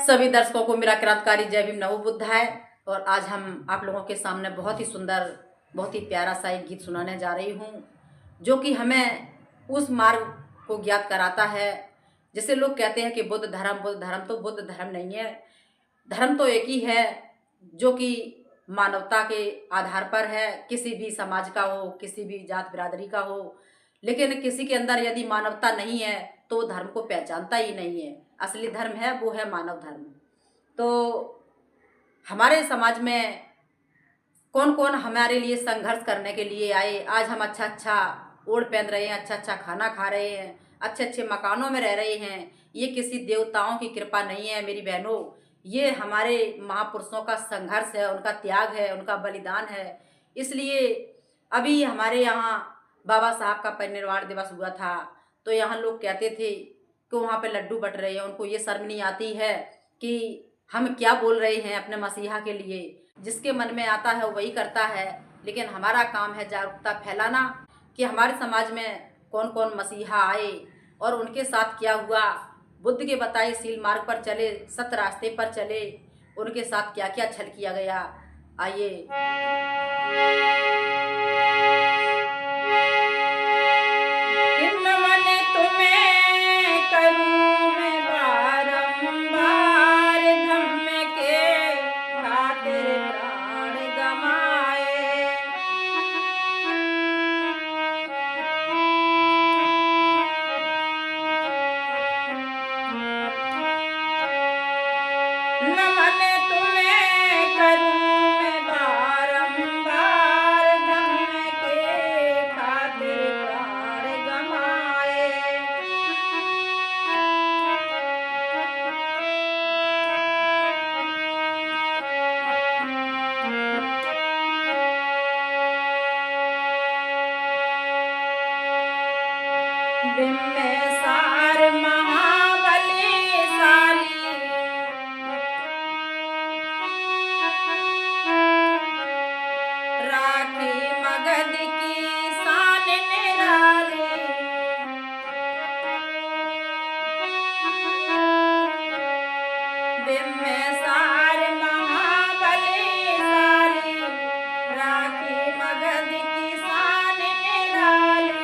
सभी दर्शकों को मेरा क्रांतिकारी जय भीम नमो बुद्धाय। और आज हम आप लोगों के सामने बहुत ही सुंदर, बहुत ही प्यारा सा एक गीत सुनाने जा रही हूँ, जो कि हमें उस मार्ग को ज्ञात कराता है। जैसे लोग कहते हैं कि बुद्ध धर्म, तो बुद्ध धर्म नहीं है। धर्म तो एक ही है, जो कि मानवता के आधार पर है। किसी भी समाज का हो, किसी भी जात बिरादरी का हो, लेकिन किसी के अंदर यदि मानवता नहीं है तो वो धर्म को पहचानता ही नहीं है। असली धर्म है वो है मानव धर्म। तो हमारे समाज में कौन कौन हमारे लिए संघर्ष करने के लिए आए। आज हम अच्छा अच्छा ओढ़ पहन रहे हैं, अच्छा अच्छा खाना खा रहे हैं, अच्छे अच्छे मकानों में रह रहे हैं। ये किसी देवताओं की कृपा नहीं है मेरी बहनों, ये हमारे महापुरुषों का संघर्ष है, उनका त्याग है, उनका बलिदान है। इसलिए अभी हमारे यहाँ बाबा साहब का परिनिर्वाण दिवस हुआ था, तो यहाँ लोग कहते थे कि वहाँ पे लड्डू बट रहे हैं। उनको ये शर्म नहीं आती है कि हम क्या बोल रहे हैं अपने मसीहा के लिए। जिसके मन में आता है वही करता है, लेकिन हमारा काम है जागरूकता फैलाना कि हमारे समाज में कौन कौन मसीहा आए और उनके साथ क्या हुआ। बुद्ध के बताए सील मार्ग पर चले, सत्य रास्ते पर चले, उनके साथ क्या क्या छल किया गया। आइए। बिम्बेसार महाबलीशाली, राखी मगध की शान निराली। बिम्बेसार महाबलीशाली, राखी मगध की शान निराली।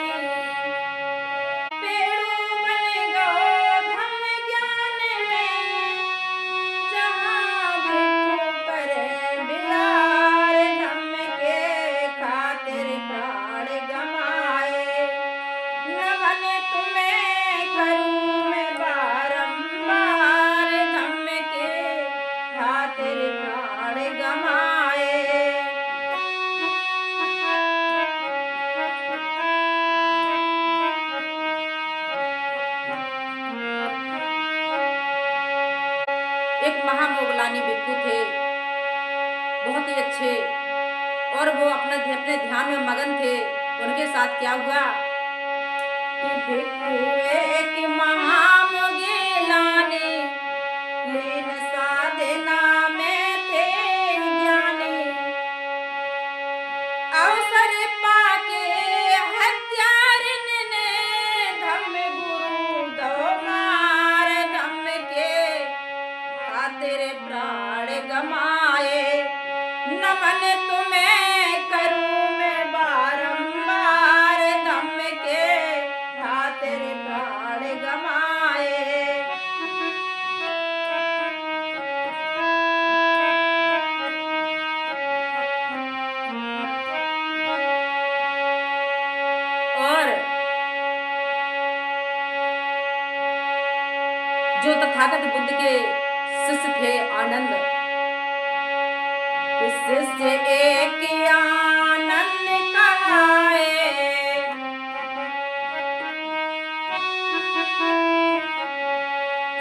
एक महामोगलानी भिक्षु थे, बहुत ही अच्छे, और वो अपने ध्यान में मगन थे। उनके साथ क्या हुआ कि भिक्षु एक महामोगलानी, लीन साधना में थे ज्ञानी। अवसर पाके हत्यारिन ने धम्म गुरु दो मार, धम्म के खातिर प्राण गमाए। नमन तुम्हें करूं मैं बारंबार, धम्म के खातिर प्राण गमाए। और जो तथागत बुद्ध के शिष्य थे आनंद, शिष्य एक आनंद कहाए।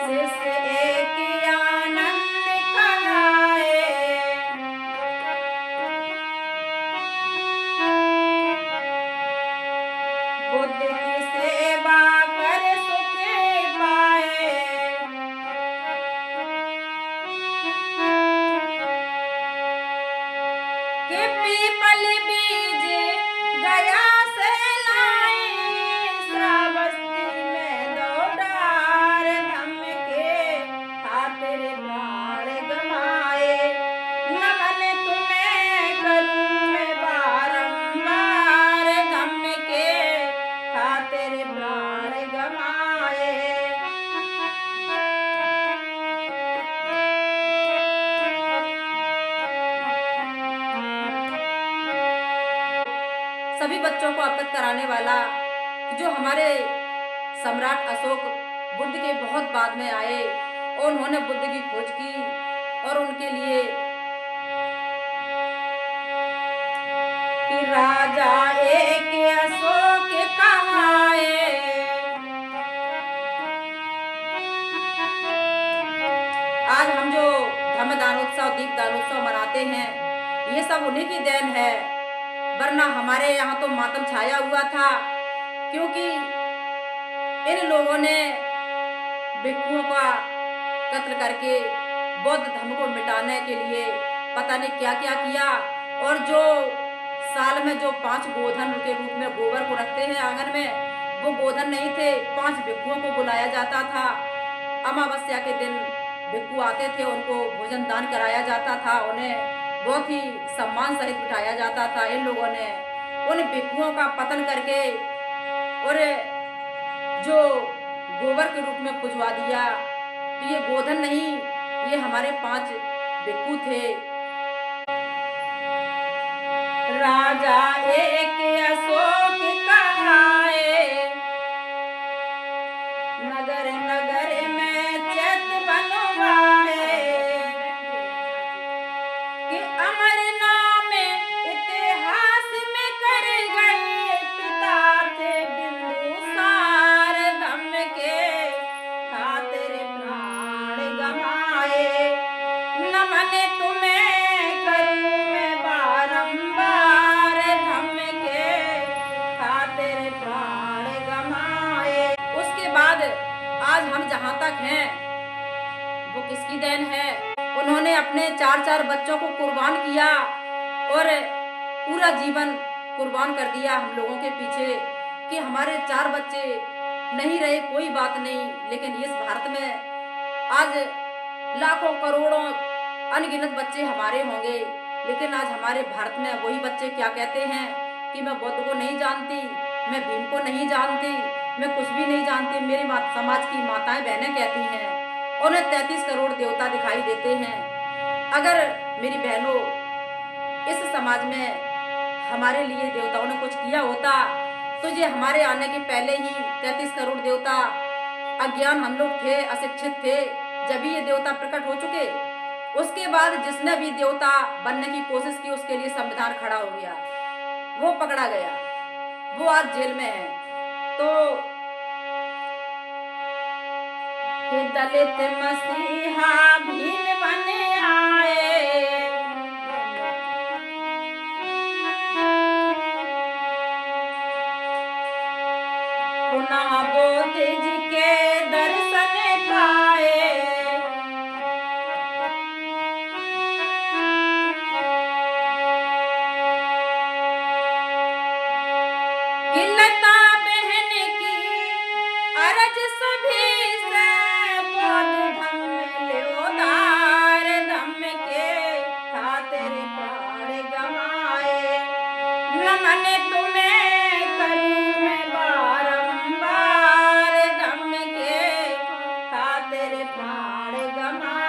शिष्य एक आनंद कहाए। बुद्ध की सेवा कर सुख पाए। कि पीपल बीज गया से सभी बच्चों को अवगत कराने वाला, जो हमारे सम्राट अशोक बुद्ध के बहुत बाद में आए और उन्होंने बुद्ध की खोज की और उनके लिए कि राजा एक अशोक कहाए, आज हम जो धम्म दानोत्सव, दीप दानोत्सव मनाते हैं, ये सब उन्हीं की देन है। वरना हमारे यहाँ तो मातम छाया हुआ था, क्योंकि इन लोगों ने भिक्षुओं का कत्ल करके बौद्ध धर्म को मिटाने के लिए पता नहीं क्या क्या किया। और जो साल में जो 5 गोधन के रूप में गोबर को रखते हैं आंगन में, वो गोधन नहीं थे, 5 भिक्षुओं को बुलाया जाता था। अमावस्या के दिन भिक्षु आते थे, उनको भोजन दान कराया जाता था, उन्हें बहुत ही सम्मान सहित बिठाया जाता था। इन लोगों ने उन भिक्षुओं का पतन करके और जो गोबर के रूप में पुजवा दिया। तो ये गोधन नहीं, ये हमारे 5 भिक्षु थे। राजा एक अशोक कहाए, नगर नगर में चैत बनवाए, कि अमर नाम इतिहास में कर गए पिता थे बिंदुसार, धम्म के खातिर प्राण गमाए। नमन तुम्हें करूं मैं बारंबार, धम्म के खातिर प्राण गमाए। उसके बाद आज हम जहाँ तक हैं वो किसकी देन है? उन्होंने अपने 4 बच्चों को कुर्बान किया और पूरा जीवन कुर्बान कर दिया हम लोगों के पीछे, कि हमारे 4 बच्चे नहीं रहे कोई बात नहीं, लेकिन इस भारत में आज लाखों करोड़ों अनगिनत बच्चे हमारे होंगे। लेकिन आज हमारे भारत में वही बच्चे क्या कहते हैं कि मैं बुद्ध को नहीं जानती, मैं भीम को नहीं जानती, मैं कुछ भी नहीं जानती। मेरी समाज की माताएं बहनें कहती हैं, उन्हें 33 करोड़ देवता दिखाई देते हैं। अगर मेरी बहनों, इस समाज में हमारे लिए देवताओं ने कुछ किया होता तो ये हमारे आने के पहले ही 33 करोड़ देवता, अज्ञान हम लोग थे, अशिक्षित थे, जब भी ये देवता प्रकट हो चुके। उसके बाद जिसने भी देवता बनने की कोशिश की उसके लिए संविधान खड़ा हो गया, वो पकड़ा गया, वो आज जेल में है। तो कि दलित मसीहा भीम बन आए, पुनः बुद्ध जी के दर्शन पाए। कि लता बहन की अरज सभी से बौद्ध धम्म ले उधार, धम्म के खातिर प्राण गमाए। नमन तुम्हें करूं मैं बारंबार, धम्म के खातिर प्राण गमाए।